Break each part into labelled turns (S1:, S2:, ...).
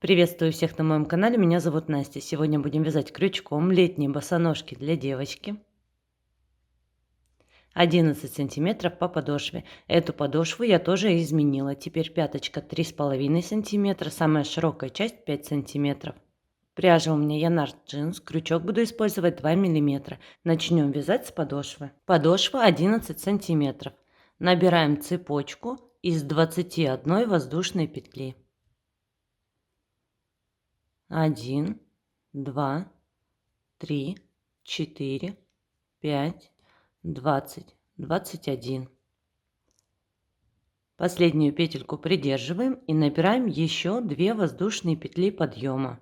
S1: Приветствую всех на моем канале, меня зовут Настя. Сегодня будем вязать крючком летние босоножки для девочки. 11 сантиметров по подошве. Эту подошву я тоже изменила. Теперь пяточка 3,5 сантиметра, самая широкая часть 5 сантиметров. Пряжа у меня Янар джинс, крючок буду использовать 2 миллиметра. Начнем вязать с подошвы. Подошва 11 сантиметров. Набираем цепочку из 21 воздушной петли. 1, 2, 3, 4, 5, 20, 21. Последнюю петельку придерживаем и набираем еще 2 воздушные петли подъема.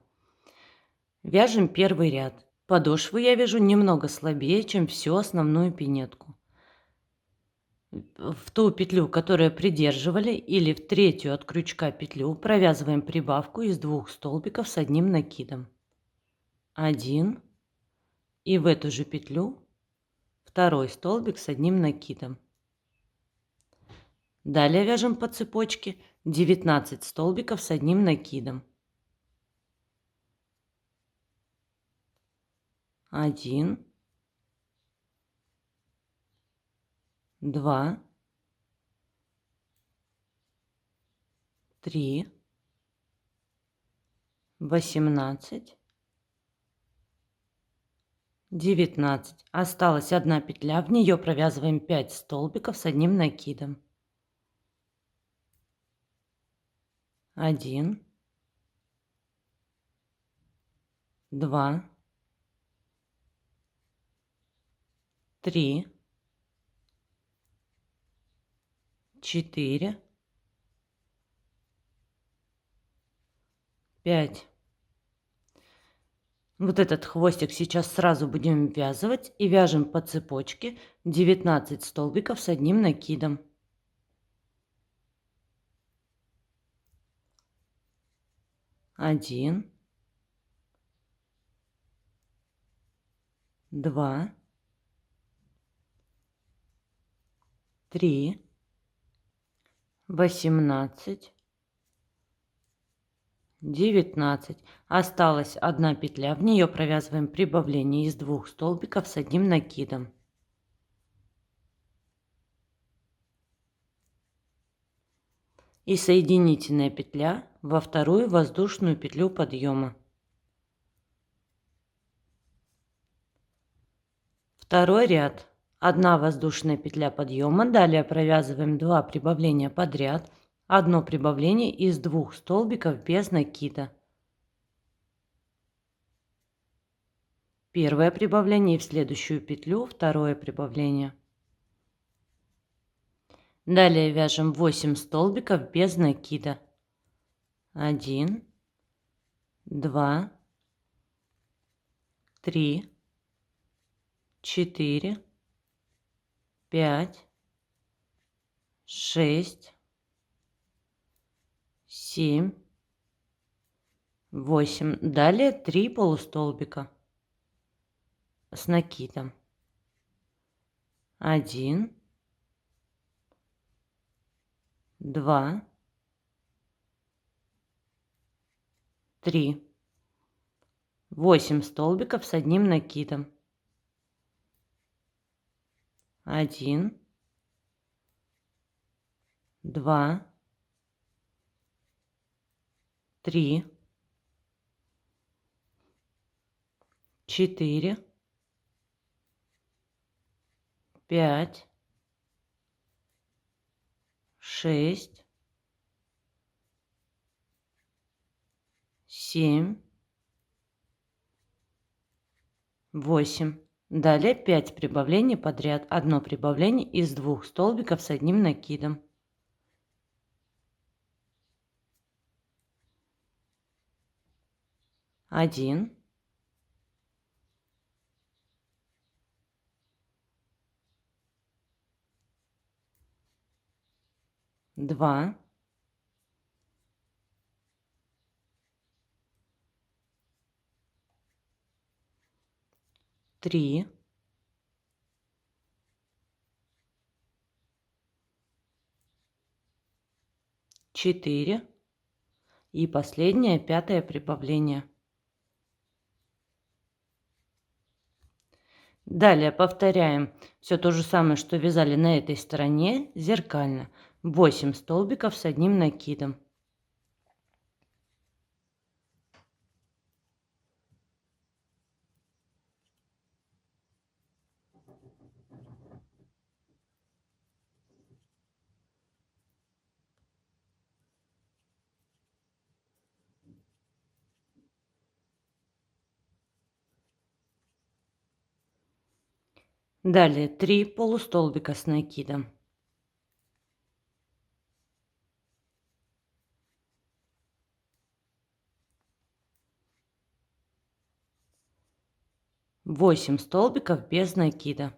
S1: Вяжем первый ряд. Подошву я вяжу немного слабее, чем всю основную пинетку. В ту петлю, которую придерживали, или в третью от крючка петлю провязываем прибавку из 2 столбиков с одним накидом. 1. И в эту же петлю второй столбик с одним накидом. Далее вяжем по цепочке 19 столбиков с одним накидом. 1, 2, 3, 18, 19. Осталась одна петля, в нее провязываем 5 столбиков с одним накидом. 1, 2, 3, 4, 5. Вот этот хвостик сейчас сразу будем ввязывать и вяжем по цепочке 19 столбиков с одним накидом. 1, 2, 3, 18, 19. Осталась одна петля, в нее провязываем прибавление из 2 столбиков с одним накидом. И соединительная петля во вторую воздушную петлю подъема. Второй ряд. 1 воздушная петля подъема, далее провязываем 2 прибавления подряд, одно прибавление из 2 столбиков без накида. Первое прибавление и в следующую петлю второе прибавление. Далее вяжем 8 столбиков без накида. 1, 2, 3, 4, 5, 6, 7, 8. Далее 3 полустолбика с накидом. 1, 2, 3. 8 столбиков с одним накидом. 1, 2, 3, 4, 5, 6, 7, 8. Далее 5 прибавлений подряд. Одно прибавление из 2 столбиков с одним накидом. 1, 2, 3, 4, И последнее, пятое прибавление. Далее повторяем все то же самое, что вязали на этой стороне, зеркально. 8 столбиков с одним накидом. Далее 3 полустолбика с накидом. Восемь столбиков без накида.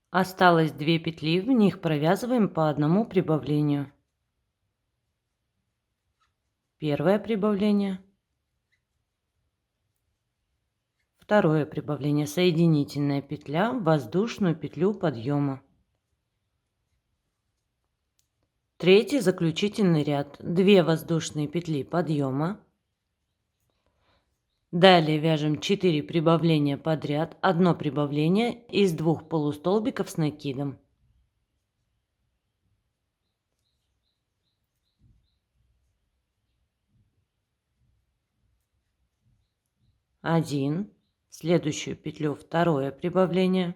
S1: Осталось 2 петли, в них провязываем по одному прибавлению. Первое прибавление, второе прибавление, соединительная петля, воздушную петлю подъема. Третий заключительный ряд, 2 воздушные петли подъема. Далее вяжем 4 прибавления подряд, одно прибавление из 2 полустолбиков с накидом. 1, следующую петлю второе прибавление,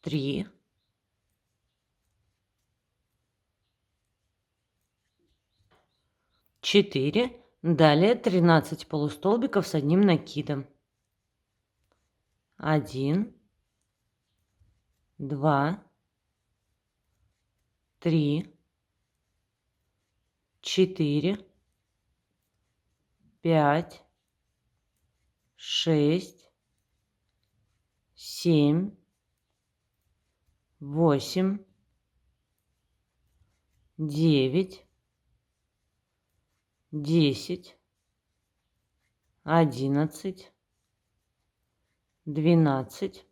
S1: 3, 4, далее 13 полустолбиков с одним накидом. 1, 2, 3, 4, 5, 6, 7, 8, 9, 10, 11, 12,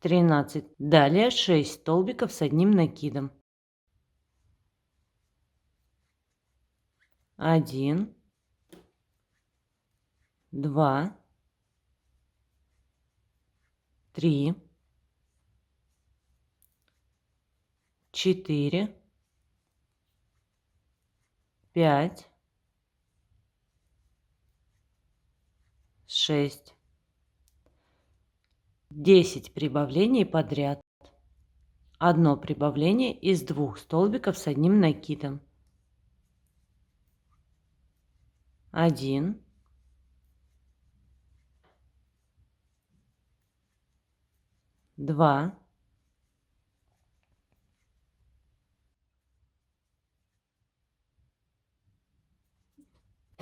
S1: 13. Далее 6 столбиков с одним накидом. 1, 2, 3, 4, 5, 6, 10 прибавлений подряд. Одно прибавление из 2 столбиков с одним накидом. 1, 2,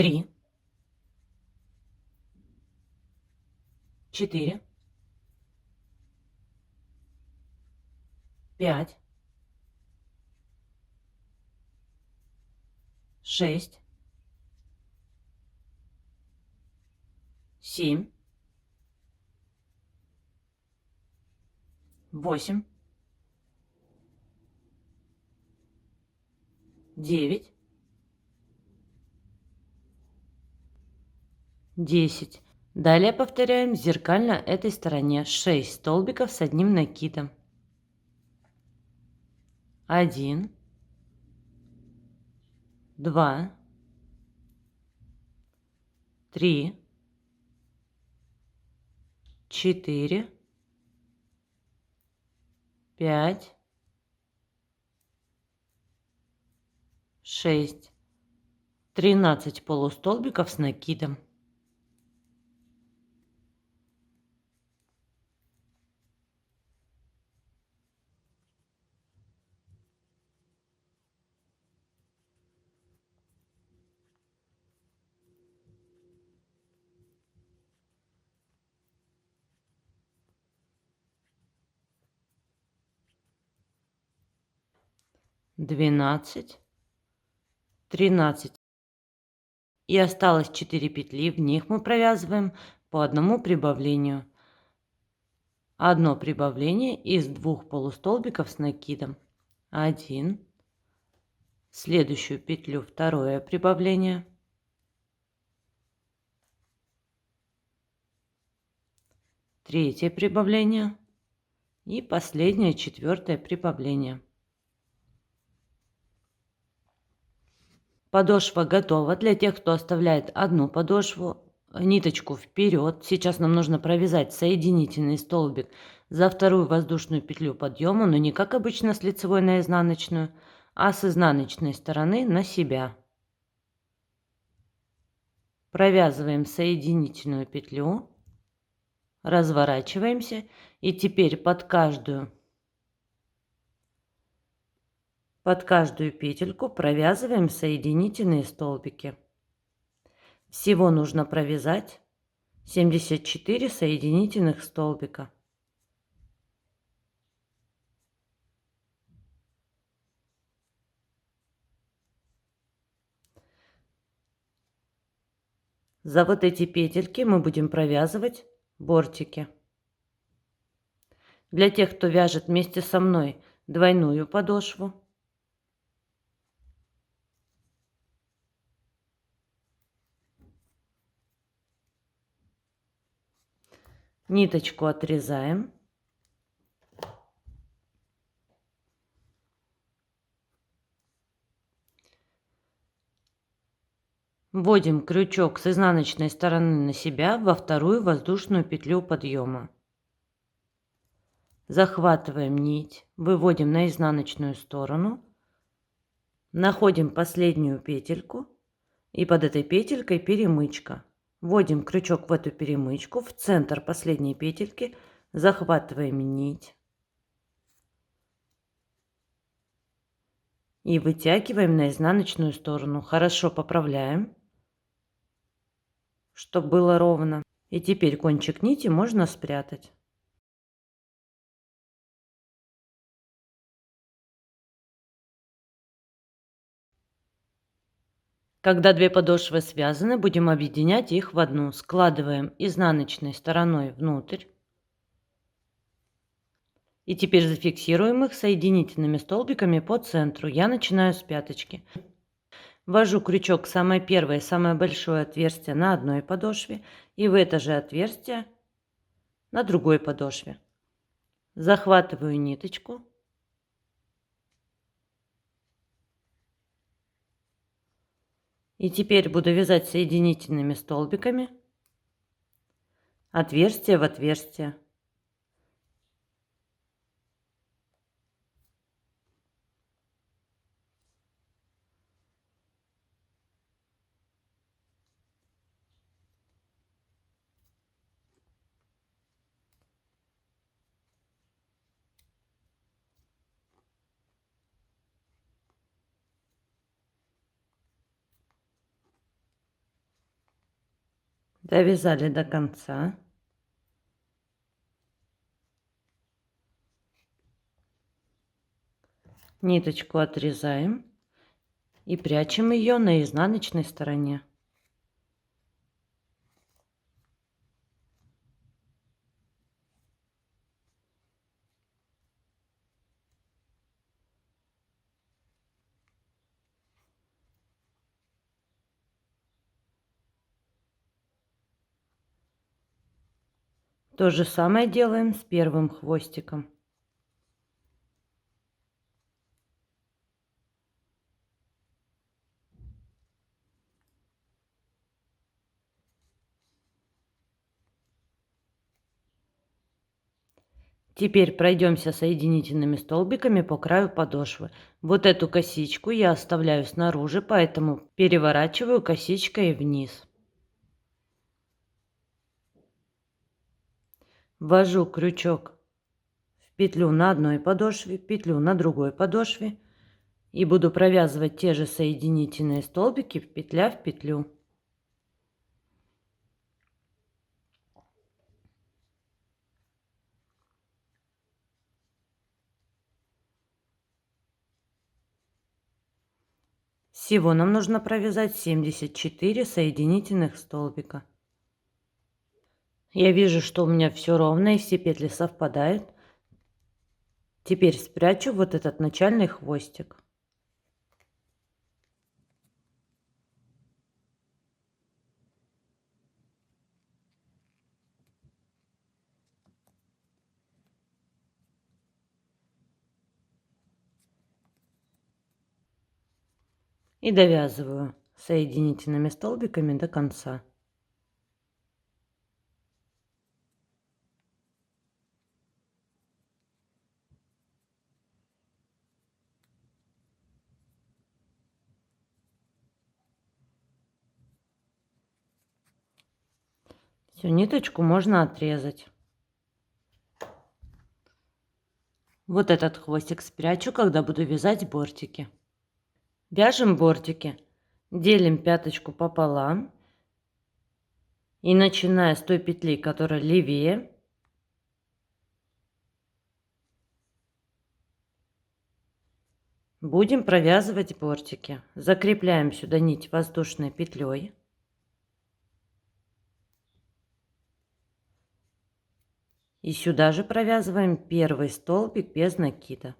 S1: 3, 4, 5, 6, 7, 8, 9, 10. Далее повторяем зеркально этой стороне 6 столбиков с одним накидом. 1, 2, 3, 4, 5, 6, 13 полустолбиков с накидом. 12, 13. И осталось 4 петли, в них мы провязываем по одному прибавлению. Одно прибавление из 2 полустолбиков с накидом. 1. Следующую петлю второе прибавление. Третье прибавление. И последнее, четвертое прибавление. Подошва готова. Для тех, кто оставляет одну подошву, ниточку вперед. Сейчас нам нужно провязать соединительный столбик за вторую воздушную петлю подъема, но не как обычно с лицевой на изнаночную, а с изнаночной стороны на себя. Провязываем соединительную петлю, разворачиваемся и теперь под каждую петельку провязываем соединительные столбики. Всего нужно провязать 74 соединительных столбика. За вот эти петельки мы будем провязывать бортики. Для тех, кто вяжет вместе со мной двойную подошву, ниточку отрезаем. Вводим крючок с изнаночной стороны на себя во вторую воздушную петлю подъема. Захватываем нить, выводим на изнаночную сторону, находим последнюю петельку и под этой петелькой перемычка. Вводим крючок в эту перемычку, в центр последней петельки, захватываем нить и вытягиваем на изнаночную сторону. Хорошо поправляем, чтобы было ровно. И теперь кончик нити можно спрятать. Когда две подошвы связаны, будем объединять их в одну. Складываем изнаночной стороной внутрь. И теперь зафиксируем их соединительными столбиками по центру. Я начинаю с пяточки. Ввожу крючок в самое первое, самое большое отверстие на одной подошве и в это же отверстие на другой подошве. Захватываю ниточку. И теперь буду вязать соединительными столбиками отверстие в отверстие. Довязали до конца. Ниточку отрезаем и прячем ее на изнаночной стороне. То же самое делаем с первым хвостиком. Теперь пройдемся соединительными столбиками по краю подошвы. Вот эту косичку я оставляю снаружи, поэтому переворачиваю косичкой вниз. Ввожу крючок в петлю на одной подошве, петлю на другой подошве и буду провязывать те же соединительные столбики петля в петлю. Всего нам нужно провязать 74 соединительных столбика. Я вижу, что у меня все ровно и все петли совпадают. Теперь спрячу вот этот начальный хвостик. И довязываю соединительными столбиками до конца. Всю ниточку можно отрезать. Вот этот хвостик спрячу, когда буду вязать бортики. Вяжем бортики. Делим пяточку пополам. И начиная с той петли, которая левее, будем провязывать бортики. Закрепляем сюда нить воздушной петлей. И сюда же провязываем первый столбик без накида.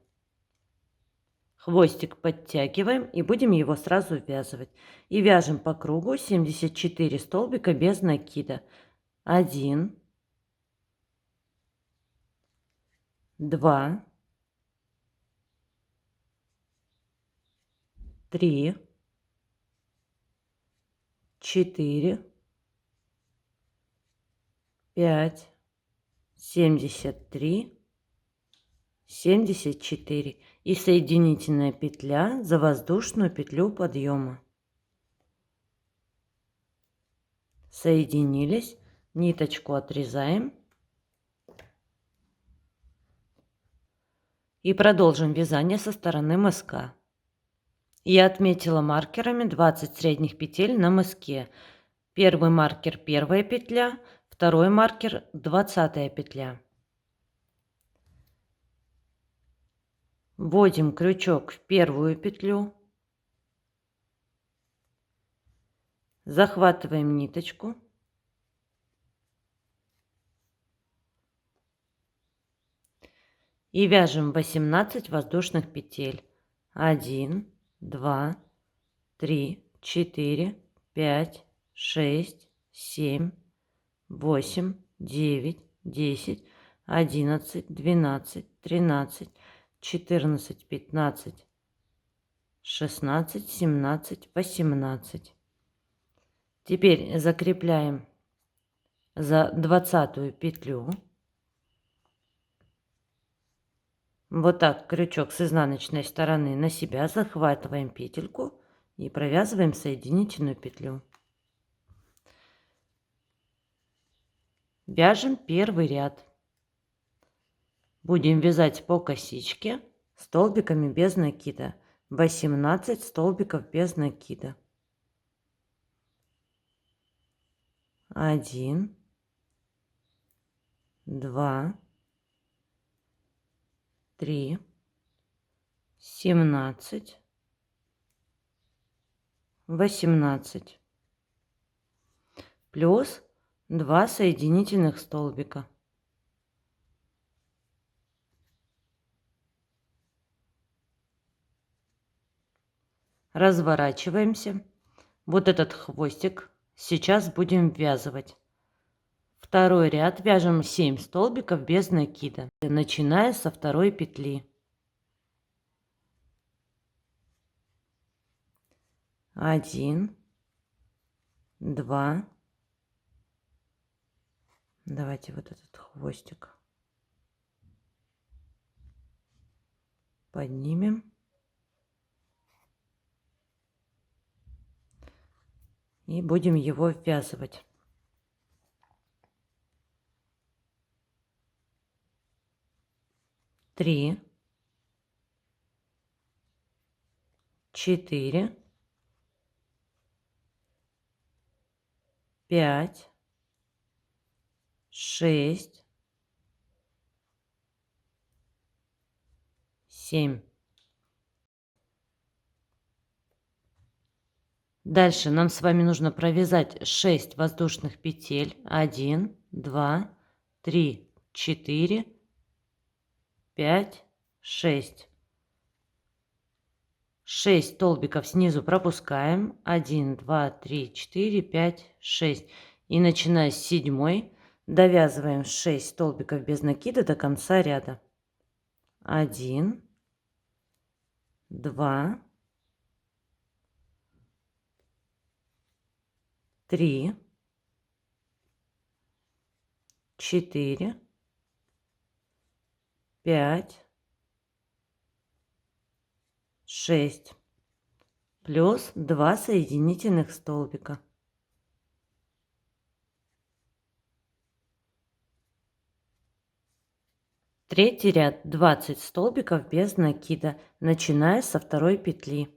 S1: Хвостик подтягиваем и будем его сразу ввязывать. И вяжем по кругу 74 столбика без накида. 1, 2, 3, 4, 5, 73, 74 и соединительная петля за воздушную петлю подъема. Соединились, ниточку отрезаем и продолжим вязание со стороны мыска. Я отметила маркерами 20 средних петель на мыске. Первый маркер первая петля, второй маркер 20 петля. Вводим крючок в первую петлю, захватываем ниточку и вяжем 18 воздушных петель. 1, 2, 3, 4, 5, 6, 7, 8, 9, 10, 11, 12, 13, 14, 15, 16, 17, 18. Теперь закрепляем за 20 петлю. Вот так крючок с изнаночной стороны на себя, захватываем петельку и провязываем соединительную петлю. Вяжем первый ряд. Будем вязать по косичке столбиками без накида. 18 столбиков без накида. 1, 2, 3, 17, 18. Плюс 2 соединительных столбика. Разворачиваемся. Вот этот хвостик сейчас будем ввязывать. Второй ряд вяжем 7 столбиков без накида, начиная со второй петли. 1, 2. Давайте вот этот хвостик поднимем. И будем его ввязывать. 3, 4, 5, 6, 7. Дальше нам с вами нужно провязать 6 воздушных петель. 1, 2, 3, 4, 5, 6. 6 столбиков снизу пропускаем. 1, 2, 3, 4, 5, 6. И начиная с 7 довязываем 6 столбиков без накида до конца ряда. 1, 2, 3, 4, 5, 6. Плюс 2 соединительных столбика. Третий ряд 20 столбиков без накида, начиная со второй петли.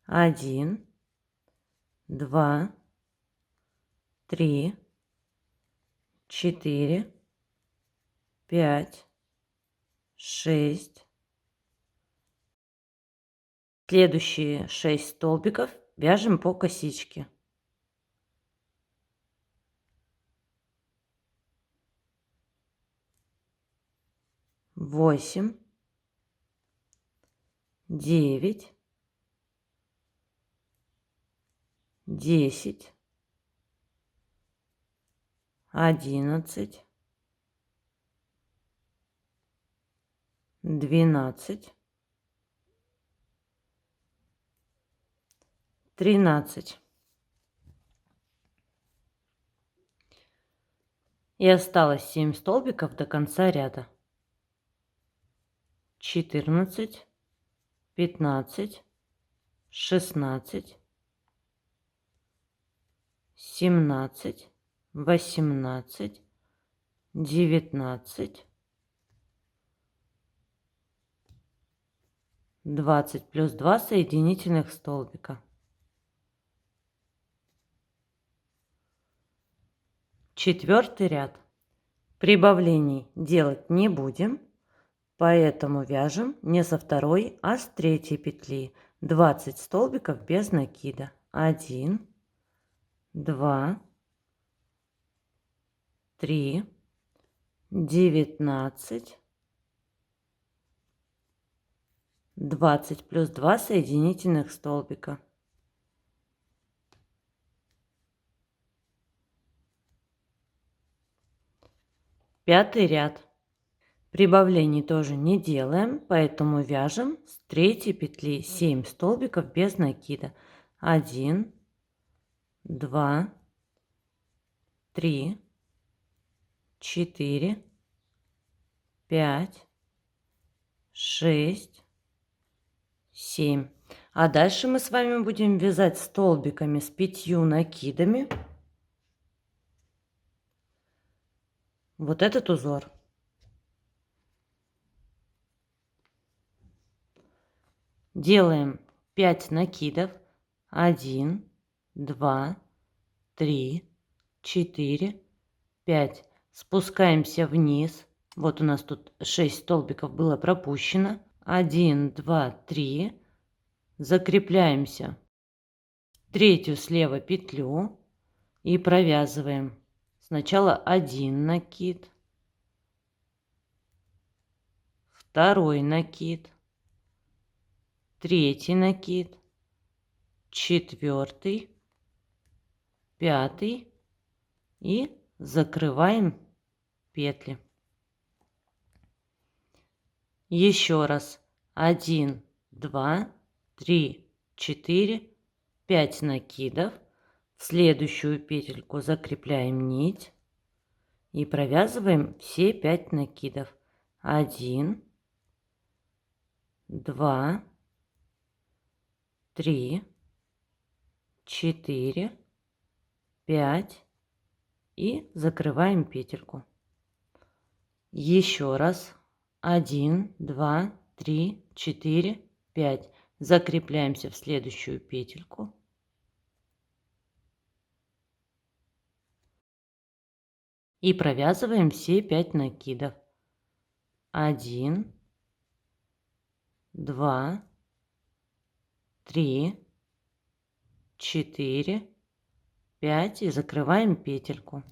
S1: 1, 2, 3, 4, 5, 6. Следующие 6 столбиков вяжем по косичке. 8, 9, 10, 11, 12, 13. И осталось 7 столбиков до конца ряда. 14, 15, 16, 17, 18, 19, 20 плюс 2 соединительных столбика. Четвертый ряд. Прибавлений делать не будем, поэтому вяжем не со второй, а с третьей петли. 20 столбиков без накида. 1, 2, 3, 19, 20 плюс 2 соединительных столбика. Пятый ряд. Прибавлений тоже не делаем, поэтому вяжем с третьей петли 7 столбиков без накида. 1, 2, 3, 4, 5, 6, 7. А дальше мы с вами будем вязать столбиками с 5 накидами вот этот узор. Делаем 5 накидов. 1, 2, 3, 4, 5. Спускаемся вниз. Вот у нас тут 6 столбиков было пропущено. 1, 2, 3. Закрепляемся в третью слева петлю и провязываем сначала 1 накид, второй накид, третий накид, четвертый, пятый и закрываем петли. Еще раз 1, 2, 3, 4, 5 накидов. В следующую петельку закрепляем нить и провязываем все 5 накидов. 1, 2, 3, 4, 5 и закрываем петельку. Еще раз 1, 2, 3, 4, 5. Закрепляемся в следующую петельку. И провязываем все 5 накидов. 1, 2, 3, 4, 5 и закрываем петельку.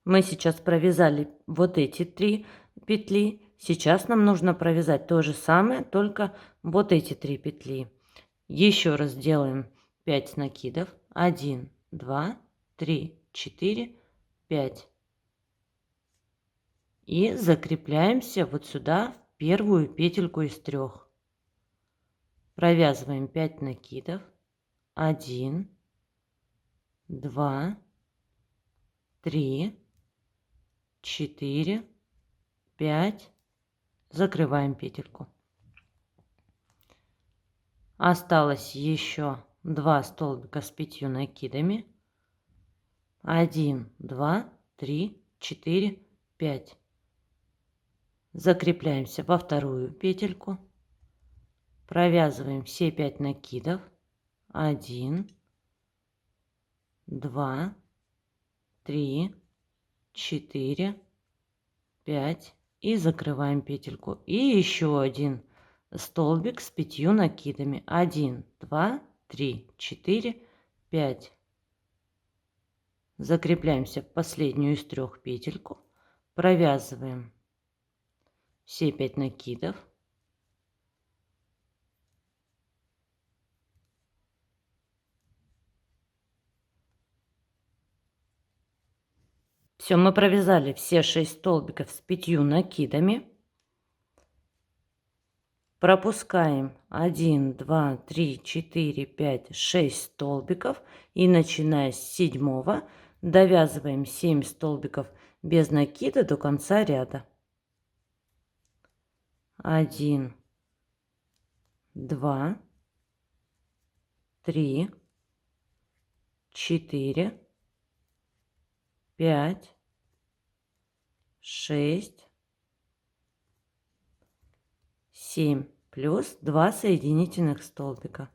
S1: Мы сейчас провязали вот эти 3 петли. Сейчас нам нужно провязать то же самое, только вот эти 3 петли. Еще раз делаем 5 накидов. 1, 2, 3, 4, 5. И закрепляемся вот сюда в первую петельку из 3. Провязываем 5 накидов. 1, 2, 3, 4, 5. Закрываем петельку. Осталось еще 2 столбика с 5 накидами. 1, 2, 3, 4, 5. Закрепляемся во вторую петельку. Провязываем все 5 накидов. 1, 2, 3, 4, 5. И закрываем петельку. И еще один столбик с 5 накидами. 1, 2, 3, 4, 5. Закрепляемся в последнюю из 3 петельку. Провязываем все 5 накидов. Все, мы провязали все 6 столбиков с 5 накидами. Пропускаем 1, 2, 3, 4, 5, 6 столбиков. И начиная с 7 довязываем 7 столбиков без накида до конца ряда. 1, 2, 3, 4, 5, 6, 7 плюс 2 соединительных столбика.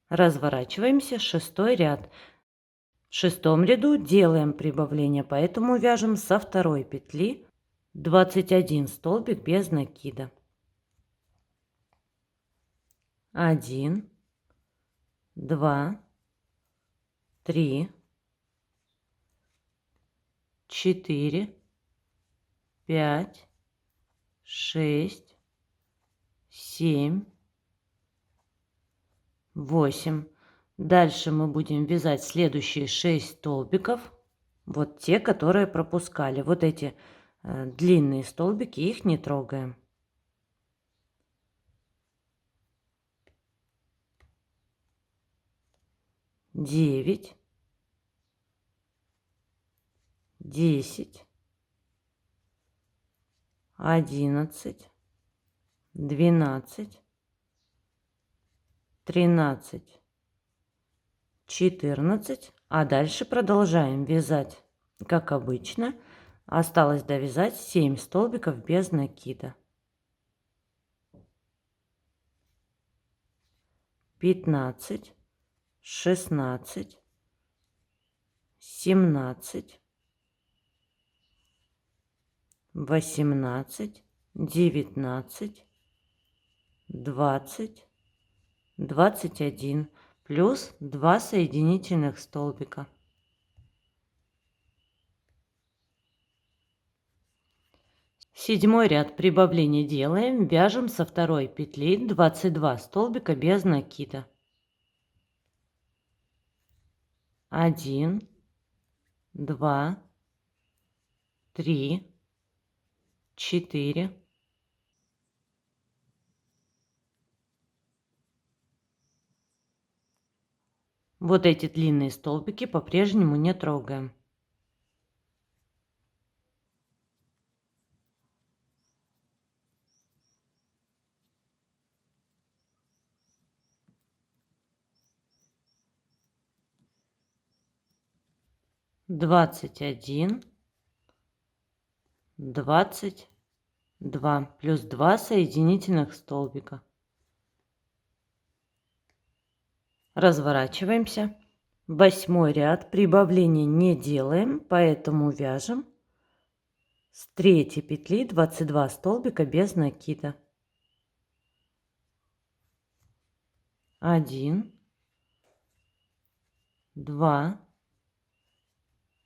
S1: Разворачиваемся, 6 ряд. В 6 ряду делаем прибавление, поэтому вяжем со 2 петли 21 столбик без накида. 1, 2, 3, 4, 5, 6, 7, 8. Дальше мы будем вязать следующие 6 столбиков. Вот те, которые пропускали. Вот эти длинные столбики, их не трогаем. 9, 10, 11, 12, 13, 14. А дальше продолжаем вязать, как обычно. Осталось довязать 7 столбиков без накида. 15, 16, 17, 18, 19, 20, 21 плюс 2 соединительных столбика. Седьмой ряд прибавления делаем, вяжем со 2 петли 22 столбика без накида. 1, 2, 3, 4, 5. Эти длинные столбики по-прежнему не трогаем. Двадцать один, 22 плюс 2 соединительных столбика. Разворачиваемся. 8 ряд прибавления не делаем, поэтому вяжем с 3 петли 22 столбика без накида. 1, 2,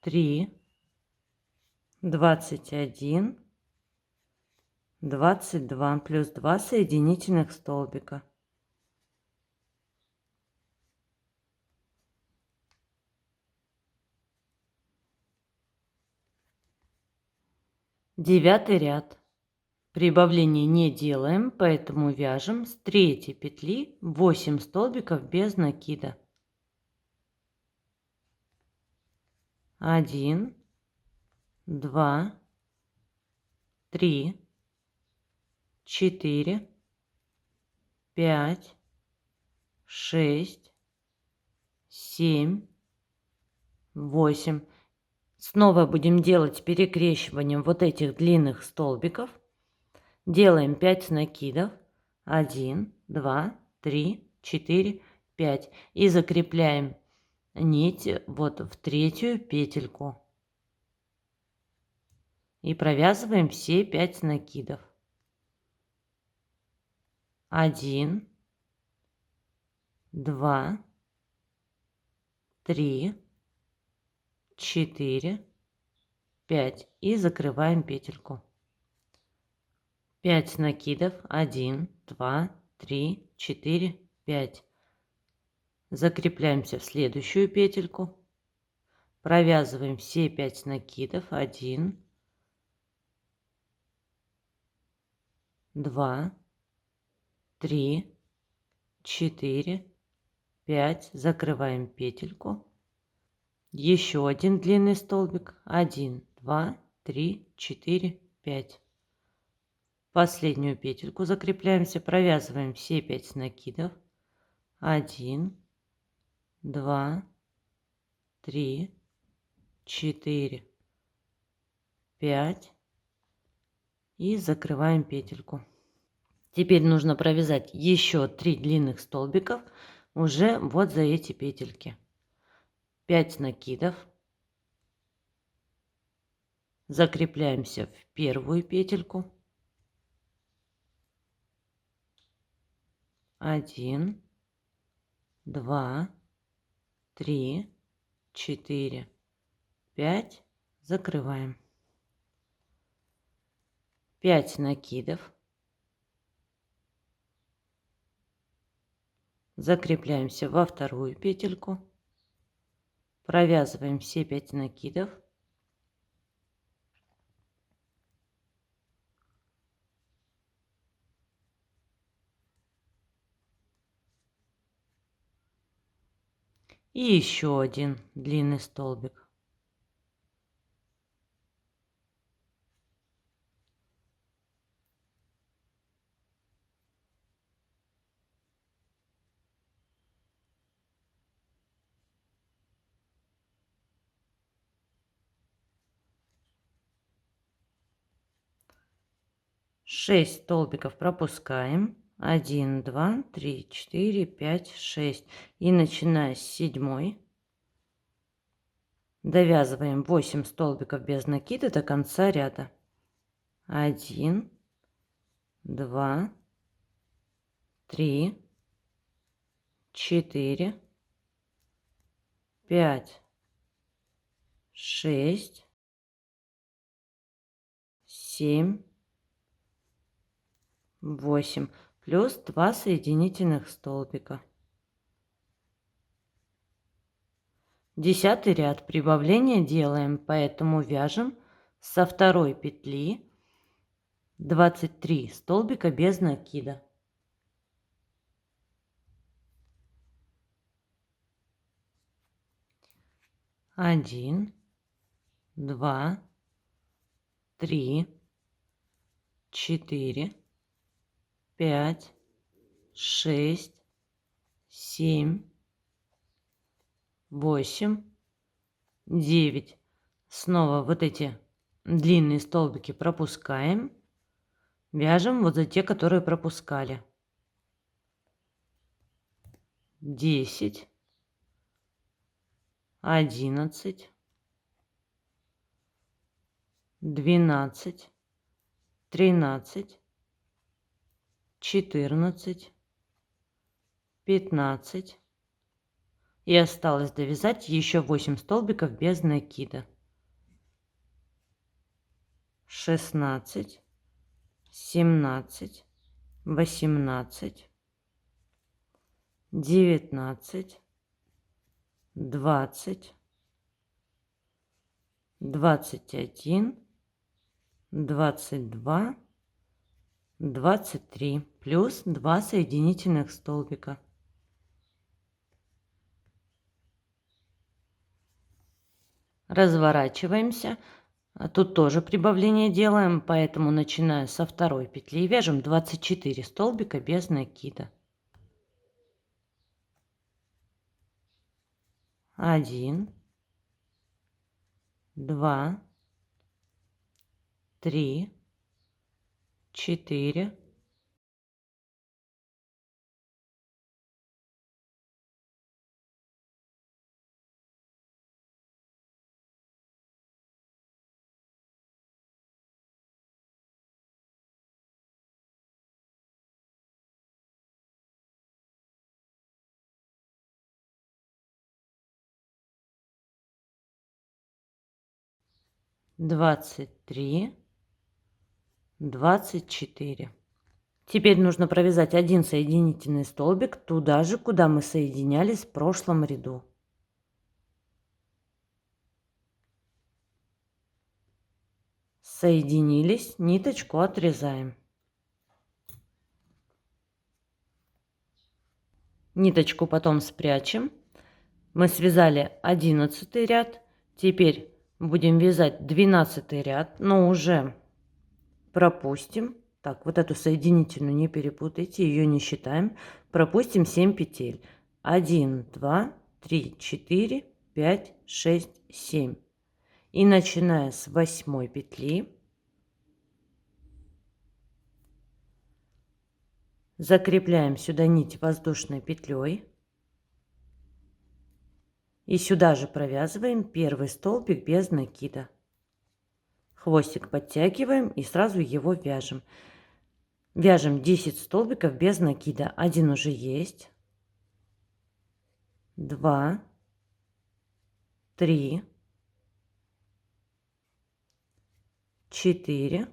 S1: 3, 21, 22 плюс 2 соединительных столбика. Девятый ряд. Прибавлений не делаем, поэтому вяжем с третьей петли 8 столбиков без накида. 1, 2, 3, 4, 5, 6, 7, 8. Снова будем делать перекрещиванием вот этих длинных столбиков. Делаем 5 накидов. 1, 2, 3, 4, 5. И закрепляем нить вот в третью петельку. И провязываем все 5 накидов. 1, 2, 3, 4, 5. И закрываем петельку. 5 накидов. 1, 2, 3, 4, 5. Закрепляемся в следующую петельку. Провязываем все 5 накидов. 1, 2, 3, 4, 5. Закрываем петельку. Еще один длинный столбик. 1, 2, 3, 4, 5. Последнюю петельку закрепляемся. Провязываем все 5 накидов. 1, 2, 3, 4, 5. И закрываем петельку. Теперь нужно провязать еще 3 длинных столбиков уже вот за эти петельки. 5 накидов. Закрепляемся в первую петельку. 1, 2, 3, 4, 5. Закрываем. 5 накидов. Закрепляемся во вторую петельку. Провязываем все 5 накидов. И еще один длинный столбик. Шесть столбиков пропускаем. 1, 2, 3, 4, 5, 6. И начиная с седьмой довязываем 8 столбиков без накида до конца ряда. 1, 2, 3, 4, 5, 6, 7, 8. Плюс 2 соединительных столбика. 10 ряд. Прибавление делаем, поэтому вяжем со второй петли 23 столбика без накида. 1, 2, 3, 4, 5, 6, 7, 8, 9. Снова вот эти длинные столбики пропускаем. Вяжем вот за те, которые пропускали. 10, 11, 12, 13, 14, 15. И осталось довязать еще 8 столбиков без накида. 16, 17, 18, 19, 20, 21, 22, 23 плюс 2 соединительных столбика. Разворачиваемся. Тут тоже прибавление делаем, поэтому начиная со второй петли вяжем 24 столбика без накида. 1, 2, 3, 4, 23, 24. Теперь нужно провязать один соединительный столбик туда же, куда мы соединялись в прошлом ряду. Соединились, ниточку отрезаем. Ниточку потом спрячем. Мы связали 11 ряд. Теперь будем вязать 12 ряд, но уже пропустим. Так, вот эту соединительную не перепутайте, ее не считаем. Пропустим 7 петель. 1, 2, 3, 4, 5, 6, 7. И начиная с 8 петли закрепляем сюда нить воздушной петлей. И сюда же провязываем первый столбик без накида. Хвостик подтягиваем и сразу его вяжем. Вяжем 10 столбиков без накида. Один уже есть. 2, 3, 4,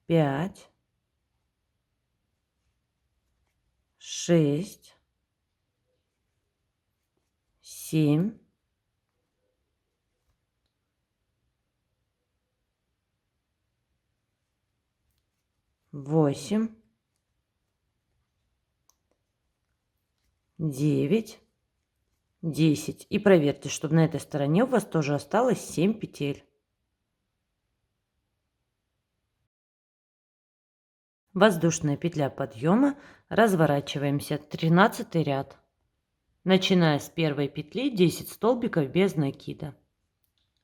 S1: 5, 6, 7, 8, 9, 10. И проверьте, чтобы на этой стороне у вас тоже осталось 7 петель. Воздушная петля подъема, разворачиваемся, 13 ряд. Начиная с первой петли 10 столбиков без накида.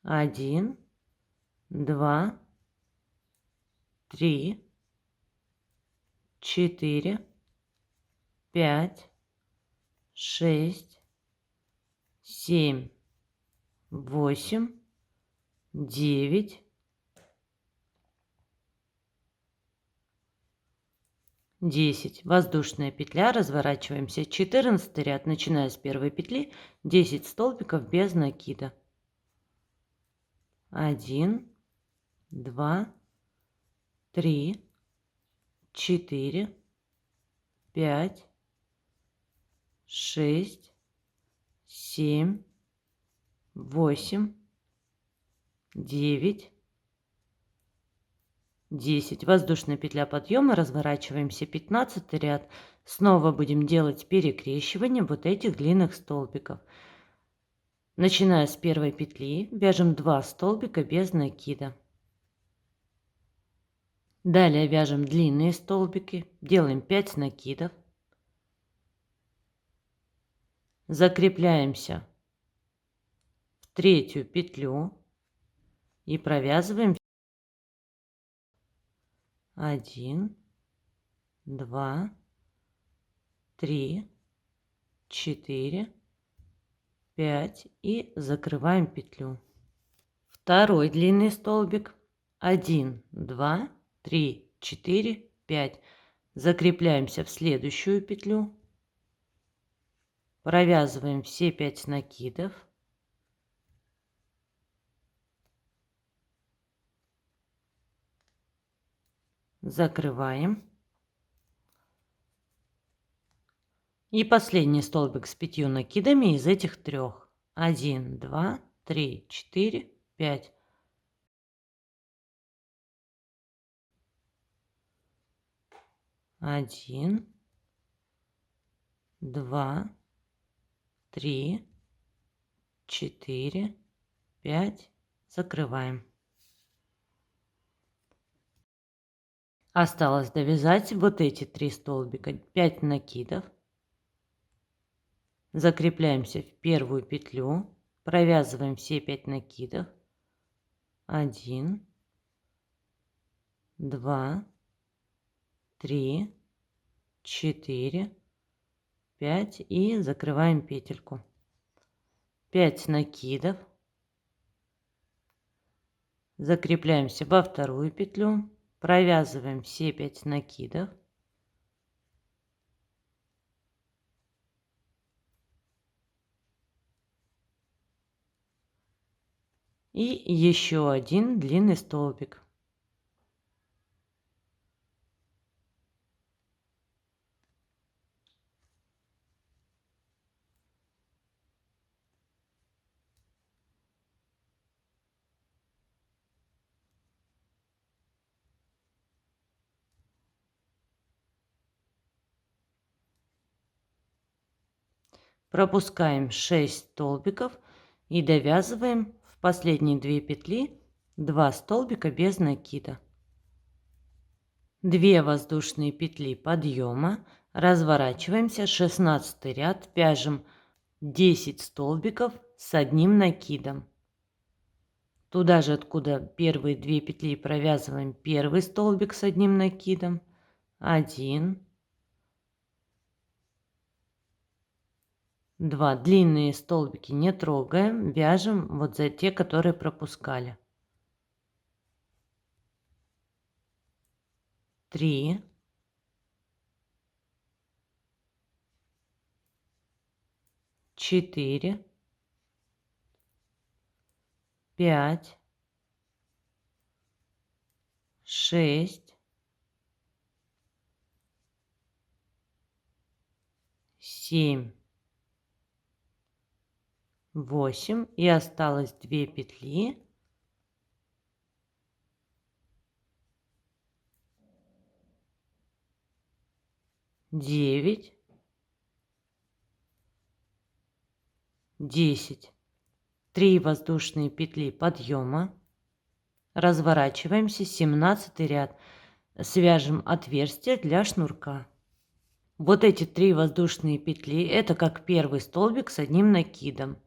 S1: 1, 2, 3, 4, 5, 6, 7, 8, 9, 10. Воздушная петля, разворачиваемся, 14 ряд, начиная с первой петли, 10 столбиков без накида. 1, 2, 3, 4, 5, 6, 7, 8, 9, 10. Воздушная петля подъема, разворачиваемся, 15 ряд. Снова будем делать перекрещивание вот этих длинных столбиков. Начиная с первой петли вяжем 2 столбика без накида. Далее вяжем длинные столбики, делаем 5 накидов. Закрепляемся в третью петлю и провязываем 1, 2, 3, 4, 5 и закрываем петлю. Второй длинный столбик. 1, 2, 3, 4, 5. Закрепляемся в следующую петлю Провязываем все 5 накидов. Закрываем. И последний столбик с 5 накидами из этих 3. 1, 2, 3, 4, 5. Один, 2, 3, 4, 5. Закрываем. Осталось довязать вот эти 3 столбика, 5 накидов. Закрепляемся в первую петлю, провязываем все 5 накидов. 1, 2, 3, 4, 5 и закрываем петельку. 5 накидов. Закрепляемся во вторую петлю, провязываем все 5 накидов. И еще один длинный столбик. Пропускаем 6 столбиков и довязываем в последние 2 петли 2 столбика без накида. 2 воздушные петли подъема, разворачиваемся, 16 ряд, вяжем 10 столбиков с одним накидом. Туда же, откуда первые 2 петли, провязываем первый столбик с одним накидом. 1, 2. Длинные столбики не трогаем, вяжем вот за те, которые пропускали. 3, 4, 5, 6, 7, 8 и осталось 2 петли. 9, 10. 3 воздушные петли подъема. Разворачиваемся, 17 ряд. Свяжем отверстие для шнурка. Вот эти 3 воздушные петли, это как первый столбик с одним накидом.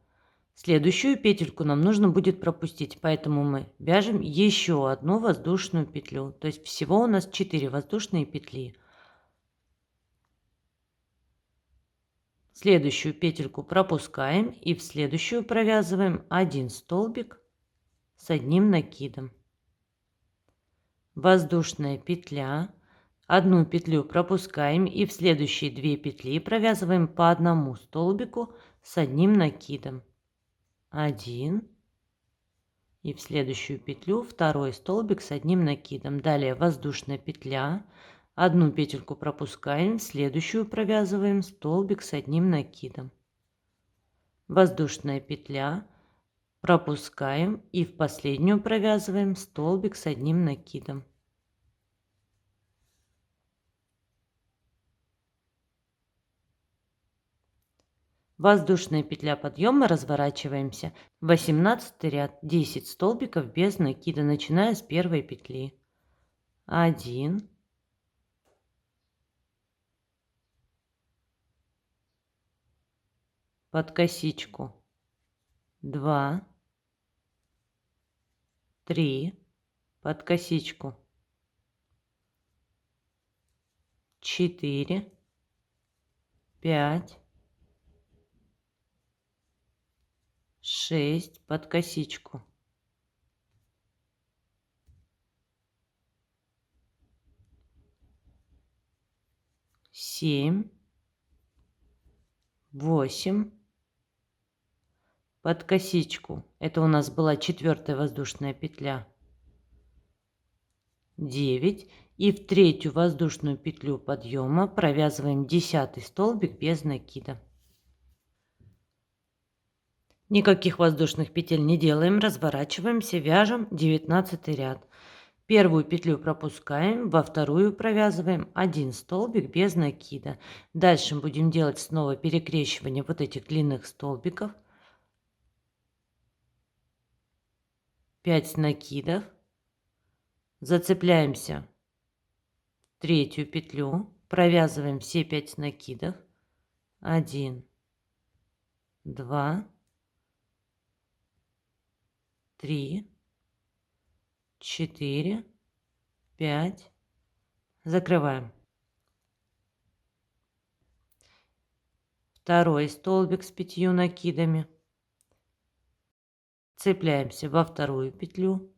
S1: Следующую петельку нам нужно будет пропустить, поэтому мы вяжем еще одну воздушную петлю. То есть всего у нас 4 воздушные петли. Следующую петельку пропускаем и в следующую провязываем 1 столбик с одним накидом. Воздушная петля. Одну петлю пропускаем и в следующие 2 петли провязываем по одному столбику с одним накидом. 1 и в следующую петлю второй столбик с одним накидом. Далее воздушная петля. Одну петельку пропускаем, в следующую провязываем столбик с одним накидом. Воздушная петля. Пропускаем и в последнюю провязываем столбик с одним накидом. Воздушная петля подъема, разворачиваемся. 18 ряд, 10 столбиков без накида, начиная с первой петли. 1, 'под косичку, 2, 3, 'под косичку, 4, 5, 6, 'под косичку, 7, 8, под косичку, это у нас была 4-я воздушная петля, 9, и в 3-ю воздушную петлю подъема провязываем 10-й столбик без накида. Никаких воздушных петель не делаем, разворачиваемся, вяжем 19 ряд. Первую петлю пропускаем, во вторую провязываем 1 столбик без накида. Дальше будем делать снова перекрещивание вот этих длинных столбиков. 5 накидов. Зацепляемся в 3-ю петлю, провязываем все 5 накидов. 1, 2, 3, 4, 5. Закрываем. Второй столбик с 5 накидами. Цепляемся во вторую петлю,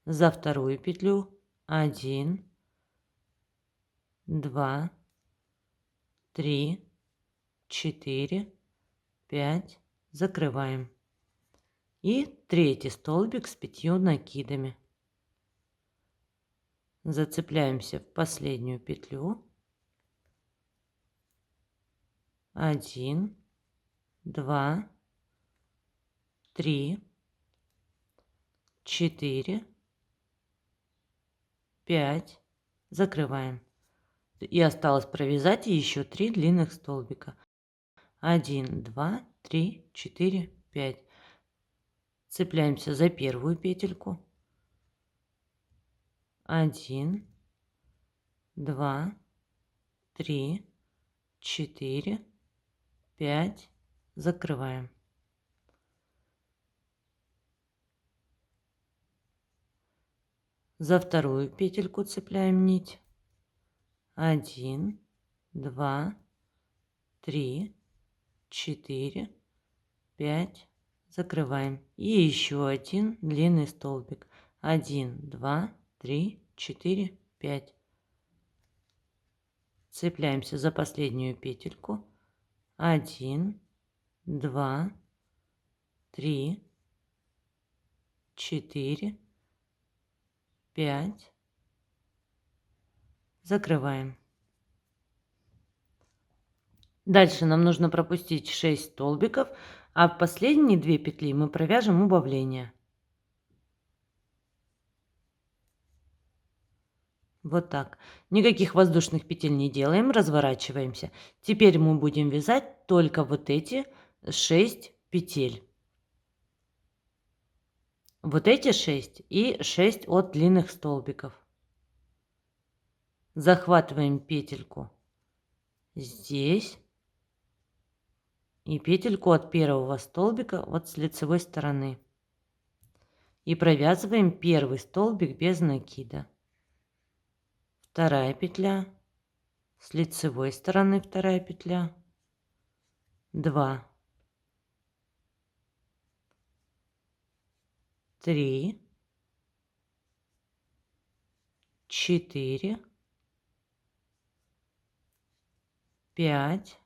S1: за вторую петлю 1, 2, 3, 4, 5. Закрываем. И 3-й столбик с 5 накидами. Зацепляемся в последнюю петлю. 1, 2, 3, 4, 5. Закрываем. И осталось провязать еще 3 длинных столбика. 1, 2, 3, 4, 5. Цепляемся за первую петельку. 1, 2, 3, 4, 5. Закрываем. За вторую петельку цепляем нить. 1, 2, 3, 4, 5. Закрываем. И еще один длинный столбик. 1, 2, 3, 4, 5. Цепляемся за последнюю петельку. 1, 2, 3, 4, 5. Закрываем. Дальше нам нужно пропустить 6 столбиков, а в последние 2 петли мы провяжем убавление. Вот так. Никаких воздушных петель не делаем, разворачиваемся. Теперь мы будем вязать только вот эти 6 петель. Вот эти 6 и 6 от длинных столбиков. Захватываем петельку здесь и петельку от первого столбика вот с лицевой стороны. И провязываем первый столбик без накида. Вторая петля, с лицевой стороны вторая петля, 2, 3, 4, 5,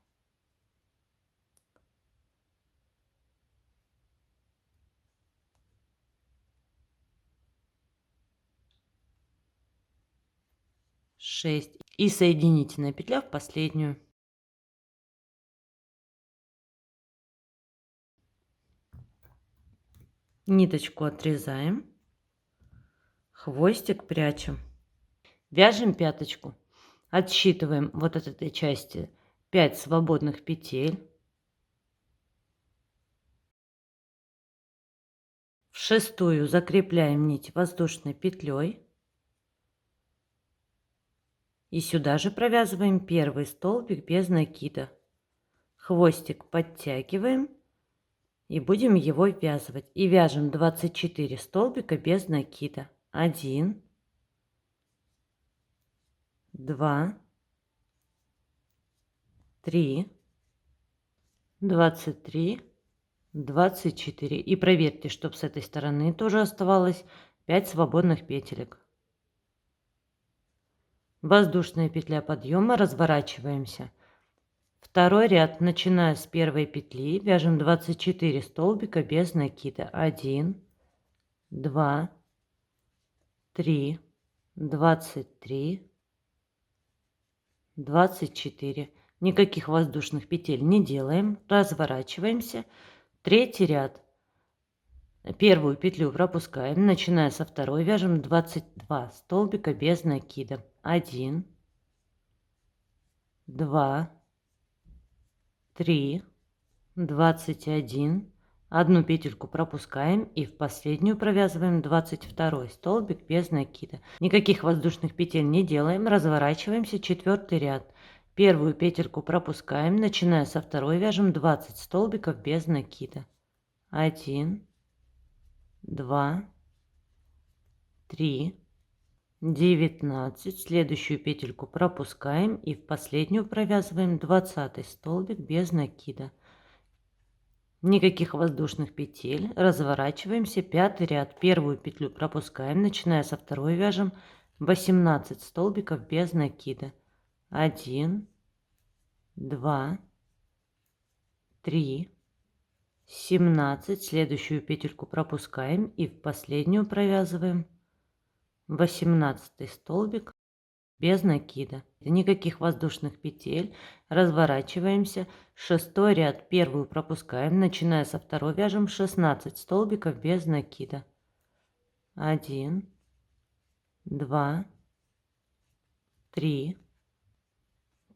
S1: 6 и соединительная петля в последнюю. Ниточку отрезаем, хвостик прячем. Вяжем пяточку. Отсчитываем вот от этой части 5 свободных петель. В шестую закрепляем нить воздушной петлей. И сюда же провязываем первый столбик без накида. Хвостик подтягиваем и будем его ввязывать. И вяжем 24 столбика без накида. 1, 2, 3, 23, 24. И проверьте, чтобы с этой стороны тоже оставалось 5 свободных петелек. Воздушная петля подъема, разворачиваемся. Второй ряд, начиная с первой петли, вяжем 24 столбика без накида. 1, 2, 3, 23, 24. Никаких воздушных петель не делаем. Разворачиваемся. Третий ряд. Первую петлю пропускаем, начиная со второй, вяжем 22 столбика без накида. 1, 2, 3, 21. Одну петельку пропускаем и в последнюю провязываем 22 столбик без накида. Никаких воздушных петель не делаем, разворачиваемся. Четвертый ряд. Первую петельку пропускаем, начиная со второй, вяжем 20 столбиков без накида. 1, 2, 3, 19. Следующую петельку пропускаем и в последнюю провязываем 20 столбик без накида. Никаких воздушных петель. Разворачиваемся. Пятый ряд. Первую петлю пропускаем, начиная со второй, вяжем 18 столбиков без накида. 1, 2, 3, 17. Следующую петельку пропускаем и в последнюю провязываем 18 столбик без накида. Никаких воздушных петель. Разворачиваемся. Шестой ряд. Первую пропускаем, начиная со второй, вяжем 16 столбиков без накида. 1, 2, 3,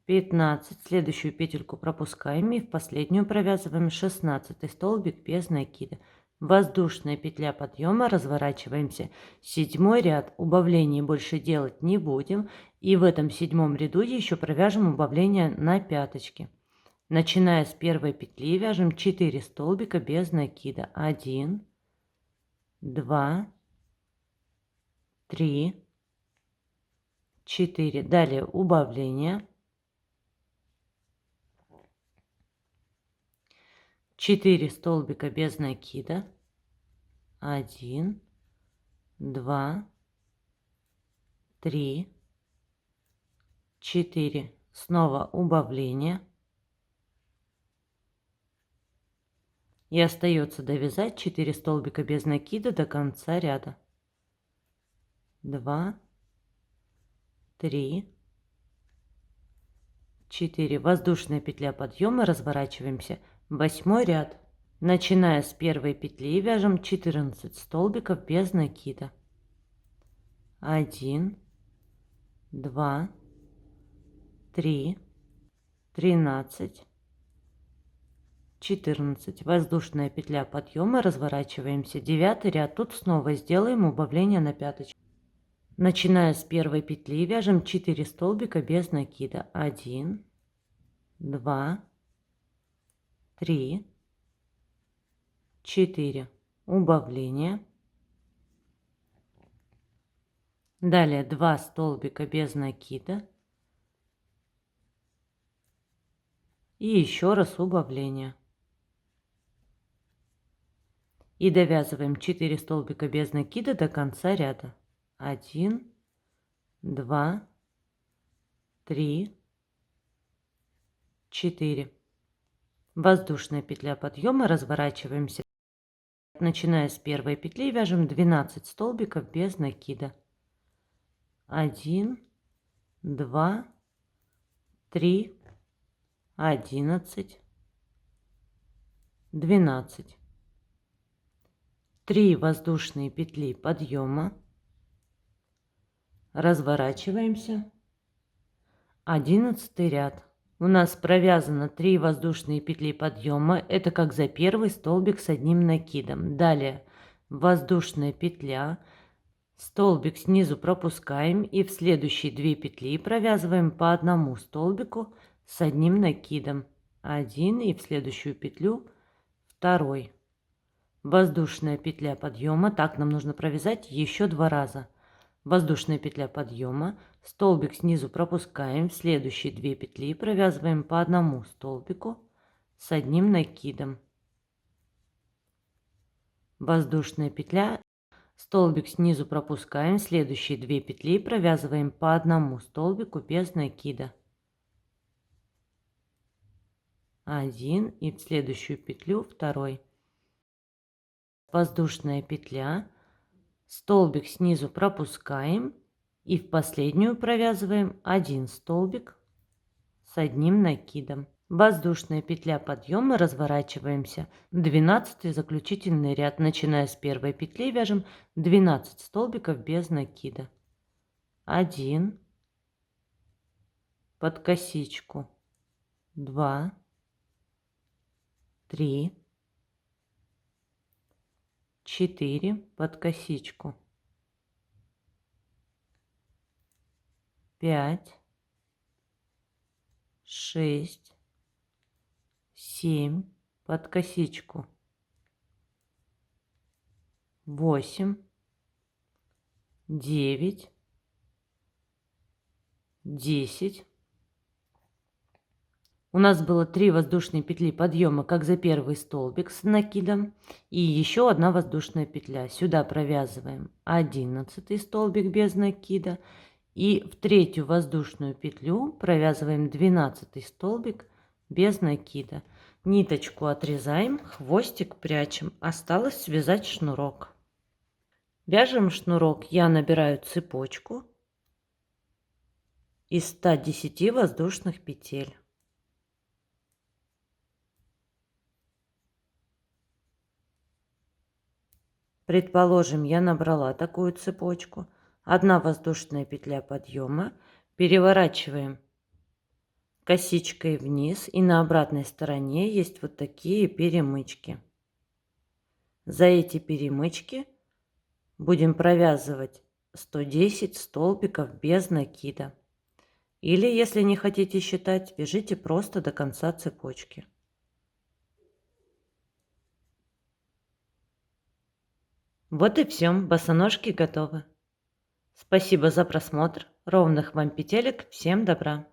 S1: 15. Следующую петельку пропускаем и в последнюю провязываем 16 столбик без накида. Воздушная петля подъема, разворачиваемся. Седьмой ряд. Убавлений больше делать не будем. И в этом седьмом ряду еще провяжем убавление на пяточке. Начиная с первой петли вяжем 4 столбика без накида. 1, 2, 3, 4. Далее убавление. 4 столбика без накида. 1, 2, 3, 4. Снова убавление. И остается довязать 4 столбика без накида до конца ряда. 2, 3, 4. Воздушная петля подъема, разворачиваемся. Восьмой ряд. Начиная с первой петли вяжем 14 столбиков без накида. 1, 2, 3, 13, 14. Воздушная петля подъема, разворачиваемся. Девятый ряд. Тут снова сделаем убавление на пяточку. Начиная с первой петли вяжем 4 столбика без накида. 1, 2, 3, 4. Убавление. Далее 2 столбика без накида. И еще раз убавление. И довязываем 4 столбика без накида до конца ряда. 1, 2, 3, 4. Воздушная петля подъема, разворачиваемся. Начиная с первой петли вяжем 12 столбиков без накида. 1, 2, 3, 11, 12. 3 воздушные петли подъема. Разворачиваемся. 11 ряд. У нас провязано 3 воздушные петли подъема. Это как за первый столбик с одним накидом. Далее воздушная петля. Столбик снизу пропускаем и в следующие 2 петли провязываем по одному столбику с одним накидом. 1 и в следующую петлю второй. Воздушная петля подъема. Так нам нужно провязать еще 2 раза. Воздушная петля подъема, столбик снизу пропускаем, в следующие 2 петли провязываем по одному столбику с одним накидом. Воздушная петля, столбик снизу пропускаем, следующие 2 петли провязываем по одному столбику без накида. 1 и в следующую петлю второй. Воздушная петля, столбик снизу пропускаем и в последнюю провязываем 1 столбик с одним накидом. Воздушная петля подъема, разворачиваемся. 12 заключительный ряд. Начиная с первой петли вяжем 12 столбиков без накида. 1, под косичку, 2, 3, 4, под косичку, 5, 6, 7, под косичку, 8, 9, 10. У нас было 3 воздушные петли подъема, как за первый столбик с накидом, и еще одна воздушная петля. Сюда провязываем 11 столбик без накида, и в третью воздушную петлю провязываем 12 столбик без накида. Ниточку отрезаем, хвостик прячем. Осталось связать шнурок. Вяжем шнурок. Я набираю цепочку из 110 воздушных петель. Предположим, я набрала такую цепочку. 1 воздушная петля подъема. Переворачиваем косичкой вниз, и на обратной стороне есть вот такие перемычки. За эти перемычки будем провязывать 110 столбиков без накида. Или, если не хотите считать, вяжите просто до конца цепочки. Вот и все, босоножки готовы. Спасибо за просмотр. Ровных вам петелек. Всем добра.